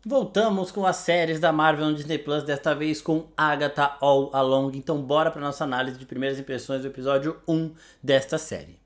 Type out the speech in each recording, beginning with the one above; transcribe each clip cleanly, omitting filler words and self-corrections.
Voltamos com as séries da Marvel no Disney Plus, desta vez com Agatha All Along. Então bora para nossa análise de primeiras impressões do episódio 1 desta série.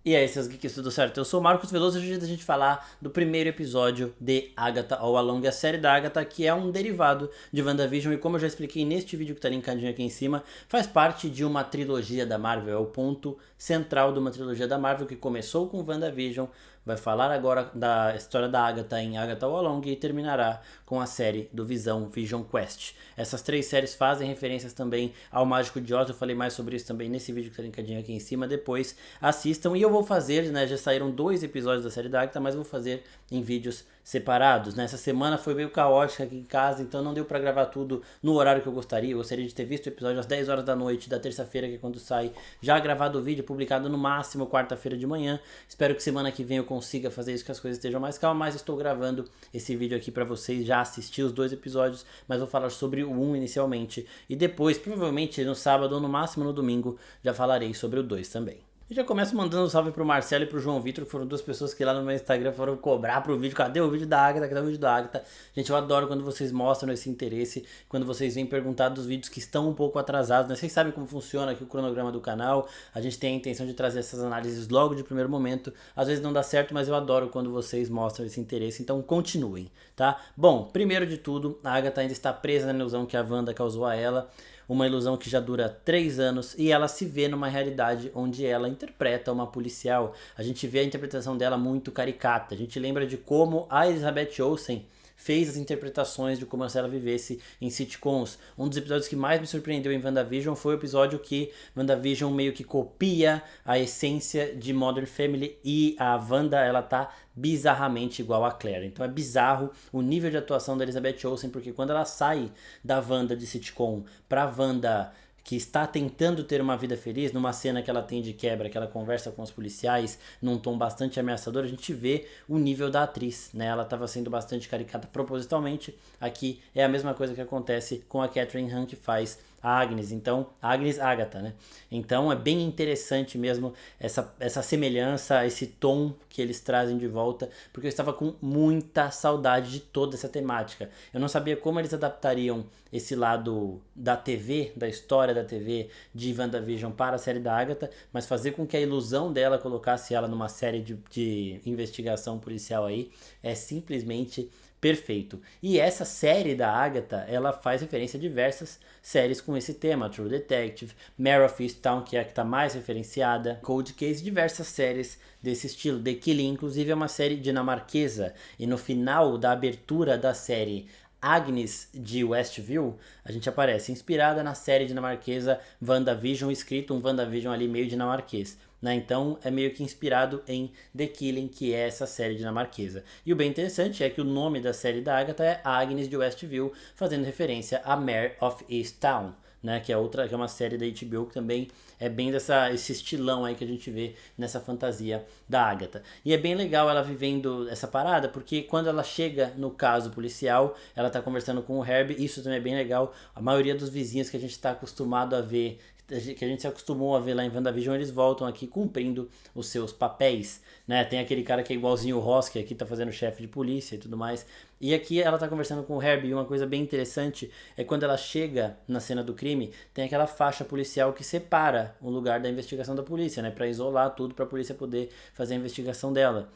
E aí, seus geeks, tudo certo? Eu sou o Marcos Veloso e hoje é a gente falar do primeiro episódio de Agatha All Along, a série da Agatha, que é um derivado de WandaVision e, como eu já expliquei neste vídeo que tá linkadinho aqui em cima, faz parte de uma trilogia da Marvel, é o ponto central de uma trilogia da Marvel que começou com WandaVision, vai falar agora da história da Agatha em Agatha All Along e terminará com a série do Visão, Vision Quest. Essas três séries fazem referências também ao Mágico de Oz, eu falei mais sobre isso também nesse vídeo que tá linkadinho aqui em cima, depois assistam. E eu vou fazer, né, já saíram 2 episódios da série da Agatha, mas vou fazer em vídeos separados, né? Essa semana foi meio caótica aqui em casa, então não deu pra gravar tudo no horário que eu gostaria. Eu gostaria de ter visto o episódio às 10 horas da noite da terça-feira, que é quando sai, já gravado o vídeo, publicado no máximo quarta-feira de manhã. Espero que semana que vem eu consiga fazer isso, que as coisas estejam mais calmas, mas estou gravando esse vídeo aqui pra vocês, já assisti os 2 episódios, mas vou falar sobre o 1 inicialmente, e depois, provavelmente no sábado ou no máximo no domingo, já falarei sobre o 2 também. E já começo mandando um salve pro Marcelo e pro João Vitor, que foram 2 pessoas que lá no meu Instagram foram cobrar pro vídeo. Cadê o vídeo da Agatha? Cadê o vídeo da Agatha? Gente, eu adoro quando vocês mostram esse interesse, quando vocês vêm perguntar dos vídeos que estão um pouco atrasados, né? Vocês sabem como funciona aqui o cronograma do canal, a gente tem a intenção de trazer essas análises logo de primeiro momento. Às vezes não dá certo, mas eu adoro quando vocês mostram esse interesse, então continuem, tá? Bom, primeiro de tudo, a Agatha ainda está presa na ilusão que a Wanda causou a ela, uma ilusão que já dura 3 anos, e ela se vê numa realidade onde ela interpreta uma policial. A gente vê a interpretação dela muito caricata, a gente lembra de como a Elizabeth Olsen fez as interpretações de como se ela vivesse em sitcoms. Um dos episódios que mais me surpreendeu em WandaVision foi o episódio que WandaVision meio que copia a essência de Modern Family, e a Wanda, ela tá bizarramente igual a Claire. Então é bizarro o nível de atuação da Elizabeth Olsen, porque quando ela sai da Wanda de sitcom pra Wanda que está tentando ter uma vida feliz, numa cena que ela tem de quebra, que ela conversa com os policiais num tom bastante ameaçador, a gente vê o nível da atriz, né? Ela estava sendo bastante caricata propositalmente. Aqui é a mesma coisa que acontece com a Catherine Hahn, que faz a Agnes, então, a Agnes Agatha, né? Então é bem interessante mesmo essa semelhança, esse tom que eles trazem de volta, porque eu estava com muita saudade de toda essa temática. Eu não sabia como eles adaptariam esse lado da TV, da história da TV de WandaVision para a série da Agatha, mas fazer com que a ilusão dela colocasse ela numa série de investigação policial aí é simplesmente perfeito. E essa série da Agatha, ela faz referência a diversas séries com esse tema, True Detective, Mare of Easttown, que é a que está mais referenciada, Cold Case, diversas séries desse estilo. The Killing, inclusive, é uma série dinamarquesa, e no final da abertura da série Agnes de Westview, a gente aparece inspirada na série dinamarquesa WandaVision, escrito um WandaVision ali meio dinamarquês, né? Então é meio que inspirado em The Killing, que é essa série dinamarquesa. E o bem interessante é que o nome da série da Agatha é Agnes de Westview, fazendo referência a Mare of Easttown, né, que é uma série da HBO que também é bem esse estilão aí que a gente vê nessa fantasia da Agatha. E é bem legal ela vivendo essa parada, porque quando ela chega no caso policial, ela tá conversando com o Herb, isso também é bem legal. A maioria dos vizinhos que a gente tá acostumado a ver, que a gente se acostumou a ver lá em WandaVision, eles voltam aqui cumprindo os seus papéis, né? Tem aquele cara que é igualzinho o Ross, que aqui tá fazendo chefe de polícia e tudo mais. E aqui ela tá conversando com o Herbie, e uma coisa bem interessante é quando ela chega na cena do crime, tem aquela faixa policial que separa o lugar da investigação da polícia, né? Pra isolar tudo, pra polícia poder fazer a investigação dela.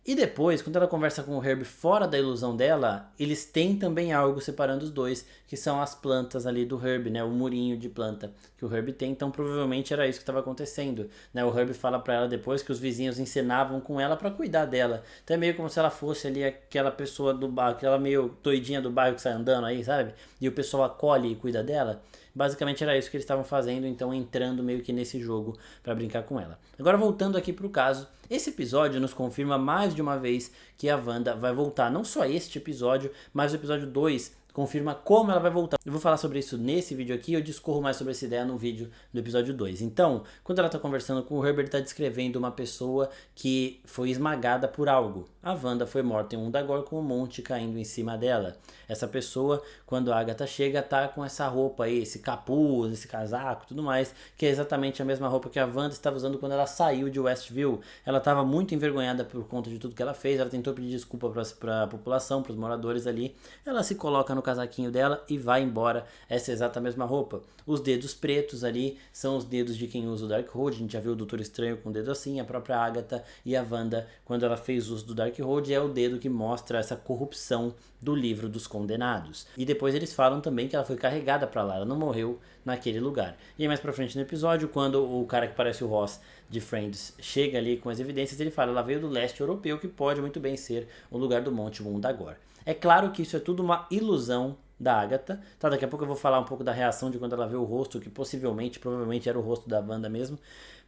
E depois, quando ela conversa com o Herb fora da ilusão dela, eles têm também algo separando os dois, que são as plantas ali do Herb, né? O murinho de planta que o Herb tem, então provavelmente era isso que estava acontecendo, né? O Herb fala pra ela depois que os vizinhos encenavam com ela pra cuidar dela. Então é meio como se ela fosse ali aquela pessoa do bairro, aquela meio doidinha do bairro que sai andando aí, sabe? E o pessoal acolhe e cuida dela. Basicamente era isso que eles estavam fazendo, então entrando meio que nesse jogo para brincar com ela. Agora voltando aqui pro caso, esse episódio nos confirma mais de uma vez que a Wanda vai voltar, não só este episódio, mas o episódio 2 confirma como ela vai voltar. Eu vou falar sobre isso nesse vídeo aqui, eu discorro mais sobre essa ideia no vídeo do episódio 2. Então, quando ela tá conversando com o Herbert, tá descrevendo uma pessoa que foi esmagada por algo. A Wanda foi morta em Undagor com um monte caindo em cima dela. Essa pessoa, quando a Agatha chega, tá com essa roupa aí, esse capuz, esse casaco, tudo mais, que é exatamente a mesma roupa que a Wanda estava usando quando ela saiu de Westview. Ela estava muito envergonhada por conta de tudo que ela fez, ela tentou pedir desculpa para a população, para os moradores ali. Ela se coloca no casaquinho dela e vai embora, essa exata mesma roupa. Os dedos pretos ali são os dedos de quem usa o Darkhold. A gente já viu o Doutor Estranho com o dedo assim, a própria Agatha e a Wanda, quando ela fez uso do Darkhold, é o dedo que mostra essa corrupção do livro dos condenados. E depois eles falam também que ela foi carregada para lá, ela não morreu naquele lugar. E aí mais pra frente no episódio, quando o cara que parece o Ross de Friends chega ali com as evidências, ele fala, ela veio do leste europeu, que pode muito bem ser o lugar do Monte Mundagor. É claro que isso é tudo uma ilusão da Agatha, tá? Daqui a pouco eu vou falar um pouco da reação de quando ela vê o rosto, que provavelmente era o rosto da Wanda mesmo,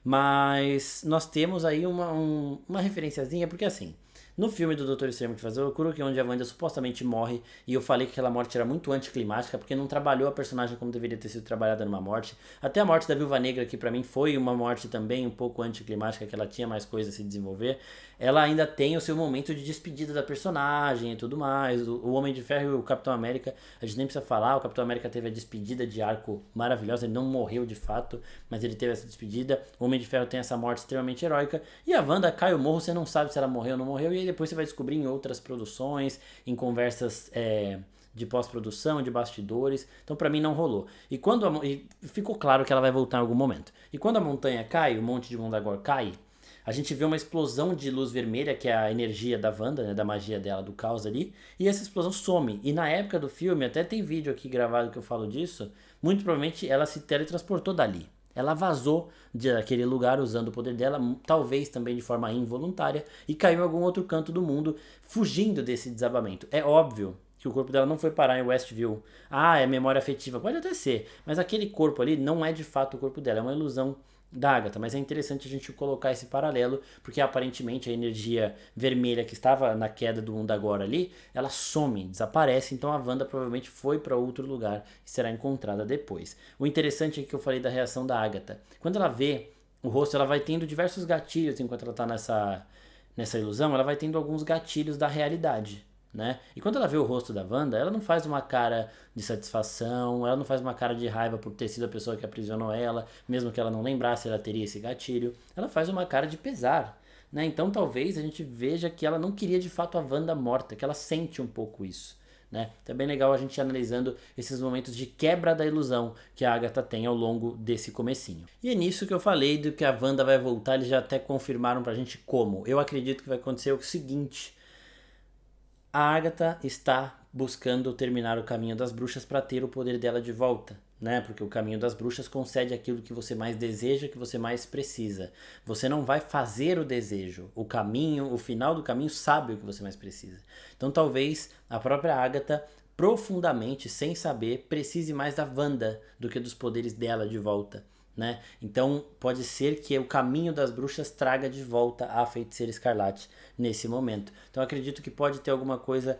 mas nós temos aí uma referenciazinha, porque assim, no filme do Doutor Estranho que faz o Loucura, que é onde a Wanda supostamente morre, e eu falei que aquela morte era muito anticlimática, porque não trabalhou a personagem como deveria ter sido trabalhada numa morte. Até a morte da Viúva Negra, que pra mim foi uma morte também um pouco anticlimática, que ela tinha mais coisa a se desenvolver, ela ainda tem o seu momento de despedida da personagem e tudo mais. O Homem de Ferro e o Capitão América, a gente nem precisa falar, o Capitão América teve a despedida de arco maravilhosa, ele não morreu de fato, mas ele teve essa despedida. O Homem de Ferro tem essa morte extremamente heróica, e a Wanda cai o morro, você não sabe se ela morreu ou não morreu, e aí depois você vai descobrir em outras produções, em conversas de pós-produção, de bastidores. Então pra mim não rolou. E e ficou claro que ela vai voltar em algum momento. E quando a montanha cai, o Monte de Mundagor cai, a gente vê uma explosão de luz vermelha, que é a energia da Wanda, né, da magia dela, do caos ali, e essa explosão some. E na época do filme, até tem vídeo aqui gravado que eu falo disso, muito provavelmente ela se teletransportou dali. Ela vazou daquele lugar usando o poder dela, talvez também de forma involuntária, e caiu em algum outro canto do mundo, fugindo desse desabamento. É óbvio que o corpo dela não foi parar em Westview. Ah, é memória afetiva. Pode até ser, mas aquele corpo ali não é de fato o corpo dela, é uma ilusão da Agatha, mas é interessante a gente colocar esse paralelo, porque aparentemente a energia vermelha que estava na queda do Undagor ali, ela some, desaparece, então a Wanda provavelmente foi para outro lugar e será encontrada depois. O interessante é que eu falei da reação da Agatha. Quando ela vê o rosto, ela vai tendo diversos gatilhos enquanto ela está nessa ilusão, ela vai tendo alguns gatilhos da realidade. Né? E quando ela vê o rosto da Wanda, ela não faz uma cara de satisfação, ela não faz uma cara de raiva por ter sido a pessoa que aprisionou ela, mesmo que ela não lembrasse, ela teria esse gatilho. Ela faz uma cara de pesar, né? Então talvez a gente veja que ela não queria de fato a Wanda morta, que ela sente um pouco isso. Né? Então é bem legal a gente ir analisando esses momentos de quebra da ilusão que a Agatha tem ao longo desse comecinho. E é nisso que eu falei do que a Wanda vai voltar, eles já até confirmaram pra gente como. Eu acredito que vai acontecer o seguinte: a Agatha está buscando terminar o caminho das bruxas para ter o poder dela de volta, né? Porque o caminho das bruxas concede aquilo que você mais deseja, que você mais precisa. Você não vai fazer o desejo. O caminho, o final do caminho sabe o que você mais precisa. Então talvez a própria Agatha, profundamente, sem saber, precise mais da Wanda do que dos poderes dela de volta. Né? Então pode ser que o caminho das bruxas traga de volta a Feiticeira Escarlate nesse momento. Então acredito que pode ter alguma coisa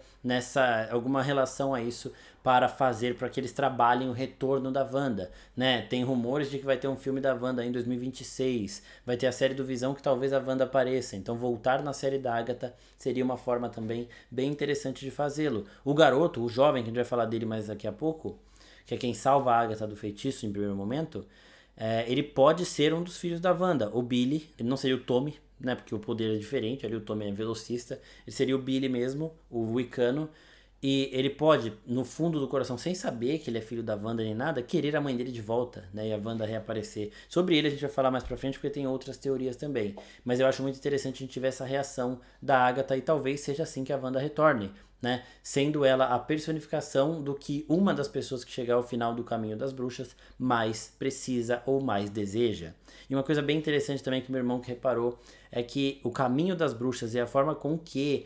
alguma relação a isso para fazer para que eles trabalhem o retorno da Wanda, né? Tem rumores de que vai ter um filme da Wanda em 2026, vai ter a série do Visão que talvez a Wanda apareça, então voltar na série da Agatha seria uma forma também bem interessante de fazê-lo. O garoto, o jovem, que a gente vai falar dele mais daqui a pouco, que é quem salva a Agatha do feitiço em primeiro momento, ele pode ser um dos filhos da Wanda, o Billy. Ele não seria o Tommy, né, porque o poder é diferente, ali o Tommy é velocista, ele seria o Billy mesmo, o Wicano, e ele pode, no fundo do coração, sem saber que ele é filho da Wanda nem nada, querer a mãe dele de volta, né, e a Wanda reaparecer. Sobre ele a gente vai falar mais pra frente, porque tem outras teorias também, mas eu acho muito interessante a gente ver essa reação da Agatha, e talvez seja assim que a Wanda retorne, né? Sendo ela a personificação do que uma das pessoas que chegar ao final do caminho das bruxas mais precisa ou mais deseja. E uma coisa bem interessante também que meu irmão que reparou é que o caminho das bruxas e a forma com que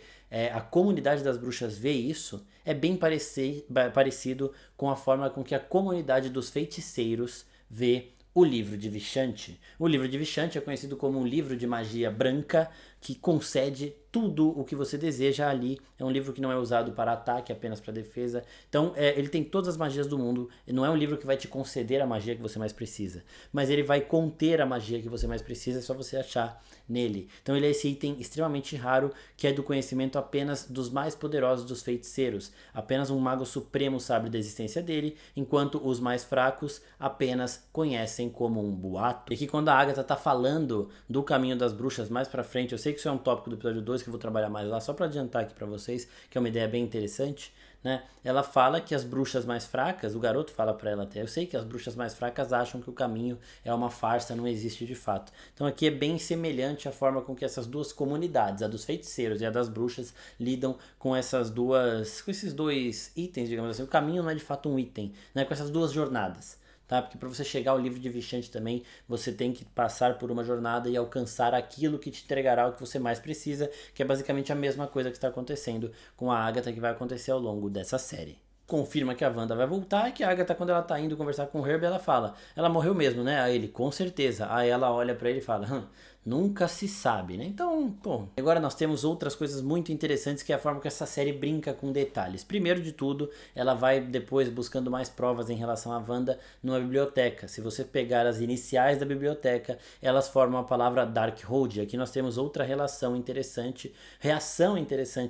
a comunidade das bruxas vê isso é bem parecido com a forma com que a comunidade dos feiticeiros vê o livro de Vishanti. O livro de Vishanti é conhecido como um livro de magia branca, que concede tudo o que você deseja ali. É um livro que não é usado para ataque, apenas para defesa. Então, ele tem todas as magias do mundo. Não é um livro que vai te conceder a magia que você mais precisa, mas ele vai conter a magia que você mais precisa, é só você achar nele. Então, ele é esse item extremamente raro, que é do conhecimento apenas dos mais poderosos dos feiticeiros. Apenas um mago supremo sabe da existência dele, enquanto os mais fracos apenas conhecem como um boato. E que quando a Agatha tá falando do caminho das bruxas mais pra frente, eu sei que isso é um tópico do episódio 2 que eu vou trabalhar mais lá, só pra adiantar aqui pra vocês, que é uma ideia bem interessante, né? Ela fala que as bruxas mais fracas, o garoto fala pra ela até, eu sei que as bruxas mais fracas acham que o caminho é uma farsa, não existe de fato. Então aqui é bem semelhante a forma com que essas duas comunidades, a dos feiticeiros e a das bruxas, lidam com com esses dois itens, digamos assim. O caminho não é de fato um item, né? Com essas duas jornadas. Tá? Porque para você chegar ao livro de Vichante também, você tem que passar por uma jornada e alcançar aquilo que te entregará o que você mais precisa, que é basicamente a mesma coisa que está acontecendo com a Agatha, que vai acontecer ao longo dessa série. Confirma que a Wanda vai voltar e que a Agatha, quando ela tá indo conversar com o Herb, ela fala, ela morreu mesmo, né? Aí ele, com certeza. Aí ela olha pra ele e fala, nunca se sabe, né? Então, pô. Agora nós temos outras coisas muito interessantes, que é a forma que essa série brinca com detalhes. Primeiro de tudo, ela vai depois buscando mais provas em relação à Wanda numa biblioteca. Se você pegar as iniciais da biblioteca, elas formam a palavra Darkhold. Aqui nós temos outra reação interessante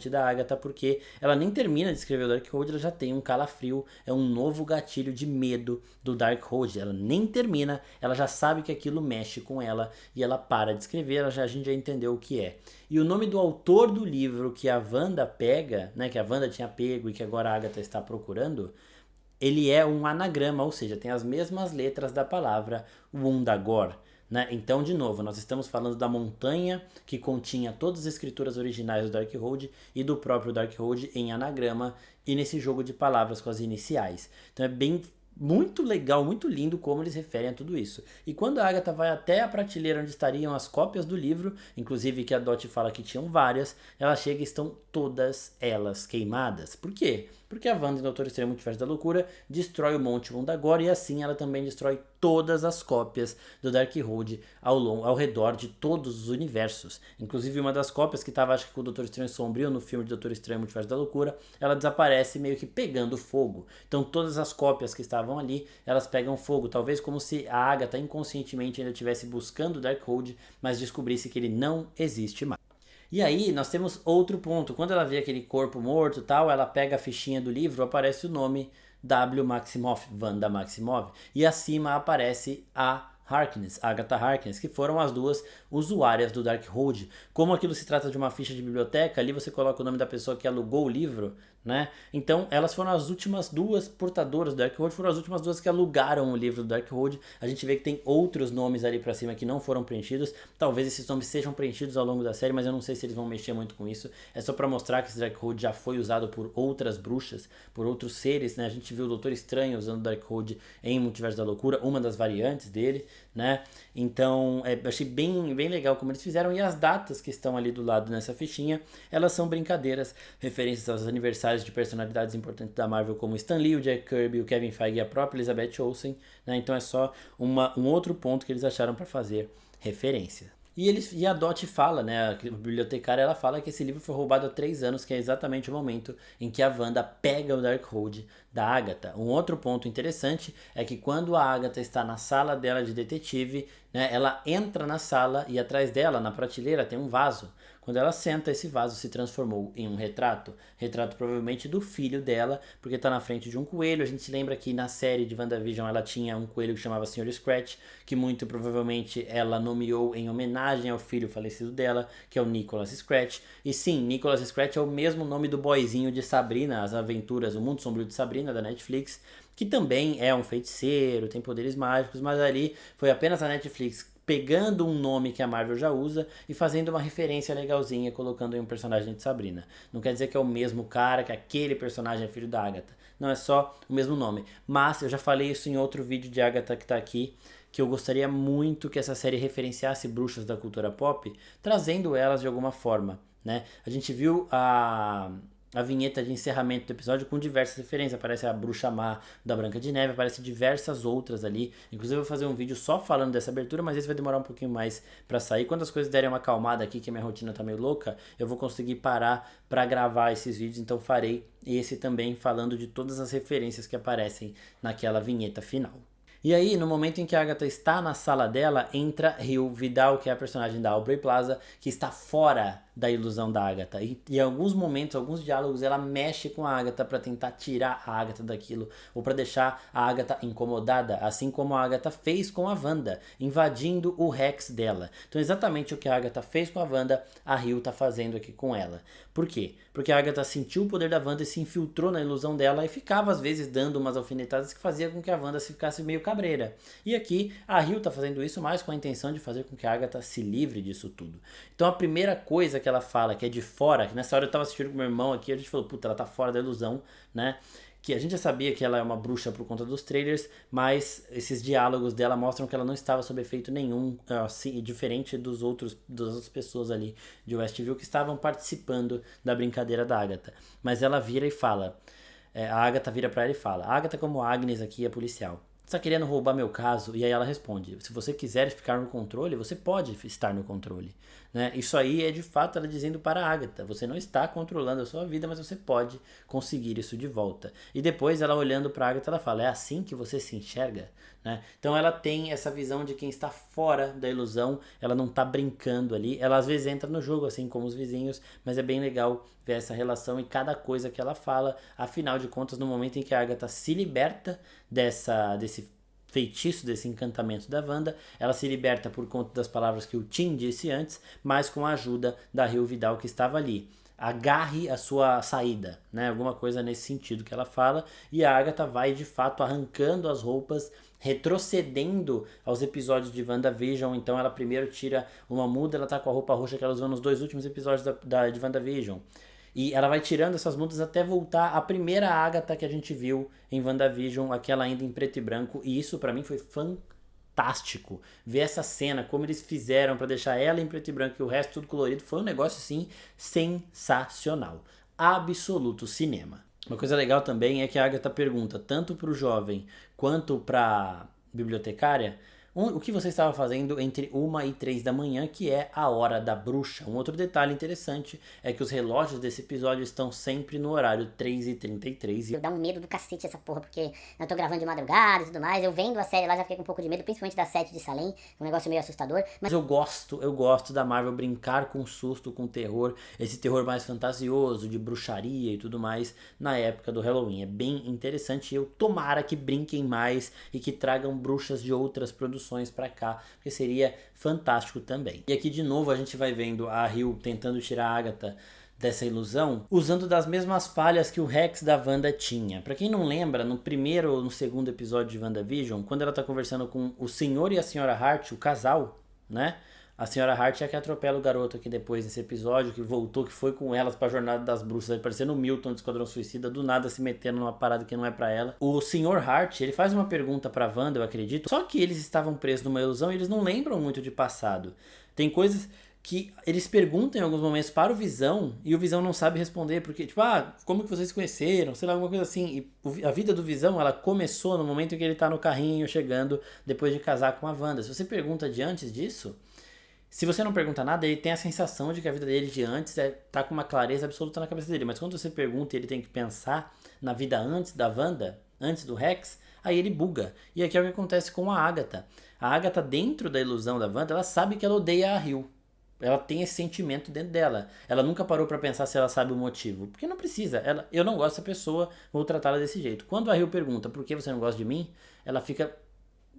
da Agatha, porque ela nem termina de escrever o Darkhold, ela já tem um calafrio, é um novo gatilho de medo do Darkhold. Ela nem termina, ela já sabe que aquilo mexe com ela e ela para de escrever, a gente já entendeu o que é. E o nome do autor do livro que a Wanda pega, né, que a Wanda tinha pego e que agora a Agatha está procurando, ele é um anagrama, ou seja, tem as mesmas letras da palavra Wundagore. Né? Então, de novo, nós estamos falando da montanha que continha todas as escrituras originais do Darkhold e do próprio Darkhold em anagrama e nesse jogo de palavras com as iniciais. Então é bem muito legal, muito lindo como eles referem a tudo isso. E quando a Agatha vai até a prateleira onde estariam as cópias do livro, inclusive que a Dot fala que tinham várias, ela chega e estão todas elas queimadas. Por quê? Porque a Wanda em Doutor Estranho Multiverso da Loucura destrói o Monte Wundagore e assim ela também destrói todas as cópias do Darkhold ao redor de todos os universos. Inclusive uma das cópias que estava, acho que com o Doutor Estranho Sombrio no filme de Doutor Estranho Multiverso da Loucura, ela desaparece meio que pegando fogo. Então todas as cópias que estavam ali, elas pegam fogo. Talvez como se a Agatha inconscientemente ainda estivesse buscando o Darkhold, mas descobrisse que ele não existe mais. E aí nós temos outro ponto. Quando ela vê aquele corpo morto e tal, ela pega a fichinha do livro, aparece o nome W. Maximoff, Wanda Maximoff. E acima aparece a Harkness, Agatha Harkness, que foram as duas usuárias do Darkhold. Como aquilo se trata de uma ficha de biblioteca, ali você coloca o nome da pessoa que alugou o livro, né? Então elas foram as últimas duas portadoras do Darkhold, foram as últimas duas que alugaram o livro do Darkhold. A gente vê que tem outros nomes ali pra cima que não foram preenchidos. Talvez esses nomes sejam preenchidos ao longo da série, mas eu não sei se eles vão mexer muito com isso. É só pra mostrar que esse Darkhold já foi usado por outras bruxas, por outros seres, né? A gente viu o Doutor Estranho usando o Darkhold em Multiverso da Loucura, uma das variantes dele, né? Então, eu achei bem legal como eles fizeram. E as datas que estão ali do lado nessa fichinha, elas são brincadeiras, referências aos aniversários de personalidades importantes da Marvel, como Stan Lee, o Jack Kirby, o Kevin Feige e a própria Elizabeth Olsen, né? Então é só um outro ponto que eles acharam para fazer referência. E a Dot fala, né, a bibliotecária, ela fala que esse livro foi roubado há 3 anos, que é exatamente o momento em que a Wanda pega o Darkhold da Agatha. Um outro ponto interessante é que quando a Agatha está na sala dela de detetive, né, ela entra na sala e atrás dela, na prateleira, tem um vaso. Quando ela senta, esse vaso se transformou em um retrato provavelmente do filho dela, porque está na frente de um coelho. A gente lembra que na série de WandaVision ela tinha um coelho que chamava Sr. Scratch, que muito provavelmente ela nomeou em homenagem ao filho falecido dela, que é o Nicholas Scratch. E sim, Nicholas Scratch é o mesmo nome do boyzinho de Sabrina, As Aventuras, O Mundo Sombrio de Sabrina, da Netflix, que também é um feiticeiro, tem poderes mágicos, mas ali foi apenas a Netflix pegando um nome que a Marvel já usa e fazendo uma referência legalzinha, colocando em um personagem de Sabrina. Não quer dizer que é o mesmo cara, que aquele personagem é filho da Agatha. Não, é só o mesmo nome. Mas eu já falei isso em outro vídeo de Agatha que tá aqui, que eu gostaria muito que essa série referenciasse bruxas da cultura pop, trazendo elas de alguma forma, né? A gente viu a vinheta de encerramento do episódio com diversas referências. Aparece a Bruxa Má da Branca de Neve, aparece diversas outras ali. Inclusive eu vou fazer um vídeo só falando dessa abertura, mas esse vai demorar um pouquinho mais pra sair. Quando as coisas derem uma acalmada aqui, que a minha rotina tá meio louca, eu vou conseguir parar pra gravar esses vídeos, então farei esse também falando de todas as referências que aparecem naquela vinheta final. E aí, no momento em que a Agatha está na sala dela, entra Hill Vidal, que é a personagem da Aubrey Plaza, que está fora da ilusão da Agatha. E em alguns momentos, alguns diálogos, ela mexe com a Agatha para tentar tirar a Agatha daquilo, ou para deixar a Agatha incomodada, assim como a Agatha fez com a Wanda, invadindo o Rex dela. Então exatamente o que a Agatha fez com a Wanda, a Hill tá fazendo aqui com ela. Por quê? Porque a Agatha sentiu o poder da Wanda e se infiltrou na ilusão dela e ficava às vezes dando umas alfinetadas que fazia com que a Wanda ficasse meio cabreira. E aqui a Hill tá fazendo isso mais com a intenção de fazer com que a Agatha se livre disso tudo. Então a primeira coisa que ela fala, que é de fora, que nessa hora eu tava assistindo com meu irmão aqui, a gente falou, puta, ela tá fora da ilusão, né? Que a gente já sabia que ela é uma bruxa por conta dos trailers, mas esses diálogos dela mostram que ela não estava sob efeito nenhum, assim, diferente das outras pessoas ali de Westview que estavam participando da brincadeira da Agatha. Mas ela vira e fala, a Agatha vira pra ela e fala, a Agatha como Agnes aqui é policial. Você tá querendo roubar meu caso? E aí ela responde, se você quiser ficar no controle, você pode estar no controle. Né? Isso aí é de fato ela dizendo para a Agatha, você não está controlando a sua vida, mas você pode conseguir isso de volta. E depois ela olhando para a Agatha, ela fala, é assim que você se enxerga? Né? Então ela tem essa visão de quem está fora da ilusão, ela não está brincando ali, ela às vezes entra no jogo, assim como os vizinhos, mas é bem legal ver essa relação e cada coisa que ela fala, afinal de contas, no momento em que a Agatha se liberta desse feitiço, desse encantamento da Wanda, ela se liberta por conta das palavras que o Tim disse antes, mas com a ajuda da Hill Vidal que estava ali. Agarre a sua saída, né? Alguma coisa nesse sentido que ela fala, e a Agatha vai de fato arrancando as roupas, retrocedendo aos episódios de WandaVision. Então ela primeiro tira uma muda, ela tá com a roupa roxa que ela usou nos 2 últimos episódios de WandaVision. E ela vai tirando essas mudas até voltar à primeira Agatha que a gente viu em WandaVision, aquela ainda em preto e branco. E isso pra mim foi fantástico. Ver essa cena, como eles fizeram pra deixar ela em preto e branco e o resto tudo colorido, foi um negócio assim sensacional. Absoluto cinema. Uma coisa legal também é que a Agatha pergunta tanto pro jovem quanto pra bibliotecária o que você estava fazendo entre 1 e 3 da manhã, que é a hora da bruxa. Um outro detalhe interessante é que os relógios desse episódio estão sempre no horário 3h33. Dá um medo do cacete essa porra, porque eu tô gravando de madrugada e tudo mais. Eu vendo a série lá, já fiquei com um pouco de medo, principalmente da 7 de Salem, um negócio meio assustador. Mas eu gosto da Marvel brincar com susto, com terror, esse terror mais fantasioso, de bruxaria e tudo mais, na época do Halloween. É bem interessante e eu tomara que brinquem mais e que tragam bruxas de outras produções pra cá, porque seria fantástico também. E aqui de novo a gente vai vendo a Hill tentando tirar a Agatha dessa ilusão, usando das mesmas falhas que o Rex da Wanda tinha. Pra quem não lembra, no primeiro ou no segundo episódio de WandaVision, quando ela tá conversando com o senhor e a senhora Hart, o casal, né? A senhora Hart é a que atropela o garoto aqui depois nesse episódio, que voltou, que foi com elas pra Jornada das Bruxas, parecendo o Milton do Esquadrão Suicida, do nada se metendo numa parada que não é pra ela. O senhor Hart, ele faz uma pergunta pra Wanda, eu acredito, só que eles estavam presos numa ilusão e eles não lembram muito de passado. Tem coisas que eles perguntam em alguns momentos para o Visão e o Visão não sabe responder, porque tipo, como que vocês se conheceram? Sei lá, alguma coisa assim. E a vida do Visão, ela começou no momento em que ele tá no carrinho chegando depois de casar com a Wanda. Se você pergunta de antes disso, se você não pergunta nada, ele tem a sensação de que a vida dele de antes tá com uma clareza absoluta na cabeça dele. Mas quando você pergunta e ele tem que pensar na vida antes da Wanda, antes do Rex, aí ele buga. E aqui é o que acontece com a Agatha. A Agatha, dentro da ilusão da Wanda, ela sabe que ela odeia a Hill. Ela tem esse sentimento dentro dela. Ela nunca parou pra pensar se ela sabe o motivo. Porque não precisa. Eu não gosto dessa pessoa, vou tratá-la desse jeito. Quando a Hill pergunta por que você não gosta de mim, ela fica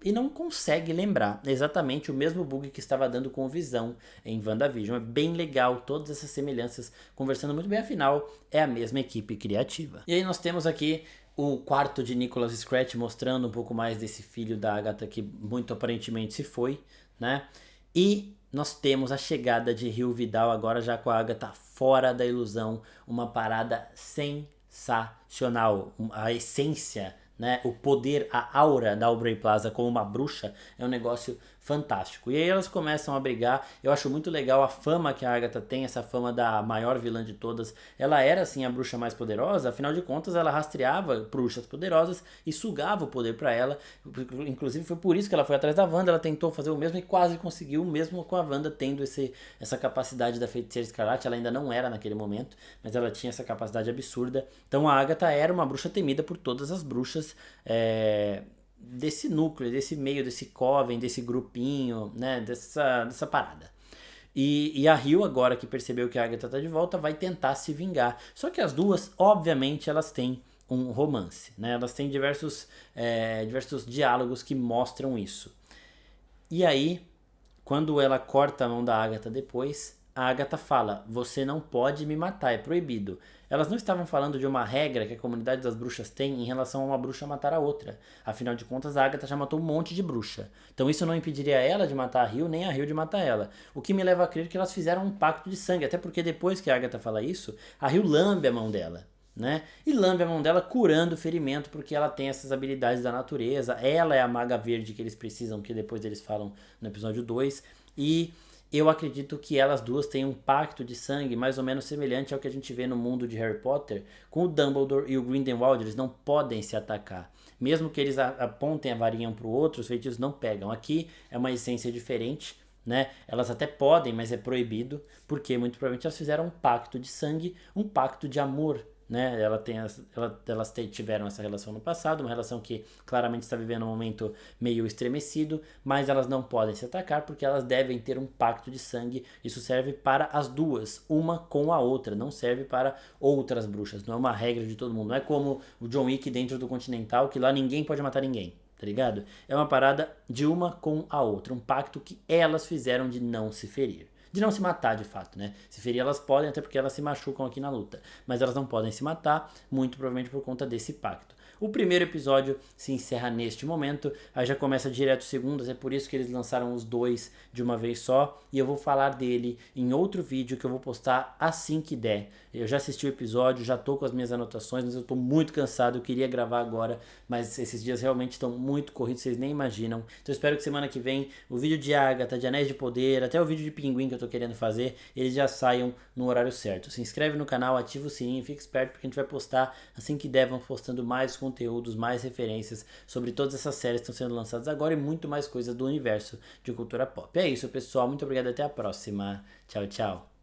e não consegue lembrar. É exatamente o mesmo bug que estava dando com o Visão em WandaVision. É bem legal, todas essas semelhanças conversando muito bem, afinal é a mesma equipe criativa. E aí nós temos aqui o quarto de Nicholas Scratch mostrando um pouco mais desse filho da Agatha que muito aparentemente se foi, né? E nós temos a chegada de Hill Vidal agora já com a Agatha fora da ilusão, uma parada sensacional, a essência né? O poder, a aura da Aubrey Plaza como uma bruxa é um negócio fantástico. E aí elas começam a brigar. Eu acho muito legal a fama que a Agatha tem, essa fama da maior vilã de todas. Ela era assim a bruxa mais poderosa, afinal de contas ela rastreava bruxas poderosas e sugava o poder para ela. Inclusive foi por isso que ela foi atrás da Wanda, ela tentou fazer o mesmo e quase conseguiu, mesmo com a Wanda tendo essa capacidade da Feiticeira Escarlate. Ela ainda não era naquele momento, mas ela tinha essa capacidade absurda. Então a Agatha era uma bruxa temida por todas as bruxas desse núcleo, desse meio, desse coven, desse grupinho, né, dessa parada. E a Hill, agora que percebeu que a Agatha tá de volta, vai tentar se vingar. Só que as duas, obviamente, elas têm um romance, né? Elas têm diversos diálogos que mostram isso. E aí, quando ela corta a mão da Agatha depois, a Agatha fala: você não pode me matar, é proibido. Elas não estavam falando de uma regra que a comunidade das bruxas tem em relação a uma bruxa matar a outra. Afinal de contas, a Agatha já matou um monte de bruxa. Então isso não impediria ela de matar a Hill, nem a Hill de matar ela. O que me leva a crer que elas fizeram um pacto de sangue. Até porque depois que a Agatha fala isso, a Hill lambe a mão dela, né? E lambe a mão dela curando o ferimento, porque ela tem essas habilidades da natureza. Ela é a maga verde que eles precisam, que depois eles falam no episódio 2. E eu acredito que elas duas têm um pacto de sangue mais ou menos semelhante ao que a gente vê no mundo de Harry Potter, com o Dumbledore e o Grindelwald. Eles não podem se atacar. Mesmo que eles apontem a varinha um pro outro, os feitiços não pegam. Aqui é uma essência diferente, né? Elas até podem, mas é proibido, porque muito provavelmente elas fizeram um pacto de sangue, um pacto de amor, né? Elas tiveram essa relação no passado, uma relação que claramente está vivendo um momento meio estremecido, mas elas não podem se atacar porque elas devem ter um pacto de sangue. Isso serve para as duas, uma com a outra, não serve para outras bruxas, não é uma regra de todo mundo, não é como o John Wick dentro do Continental, que lá ninguém pode matar ninguém, tá ligado? É uma parada de uma com a outra, um pacto que elas fizeram de não se ferir. De não se matar, de fato, né? Se ferir elas podem, até porque elas se machucam aqui na luta. Mas elas não podem se matar, muito provavelmente por conta desse pacto. O primeiro episódio se encerra neste momento, aí já começa direto segundas, é por isso que eles lançaram os dois de uma vez só, e eu vou falar dele em outro vídeo que eu vou postar assim que der. Eu já assisti o episódio, já tô com as minhas anotações, mas eu tô muito cansado, eu queria gravar agora, mas esses dias realmente estão muito corridos, vocês nem imaginam. Então eu espero que semana que vem o vídeo de Agatha, de Anéis de Poder, até o vídeo de Pinguim que eu tô querendo fazer, eles já saiam no horário certo. Se inscreve no canal, ativa o sininho, fica esperto porque a gente vai postar assim que der, vamos postando mais conteúdos, mais referências sobre todas essas séries que estão sendo lançadas agora e muito mais coisas do universo de cultura pop. É isso, pessoal. Muito obrigado. Até a próxima. Tchau, tchau.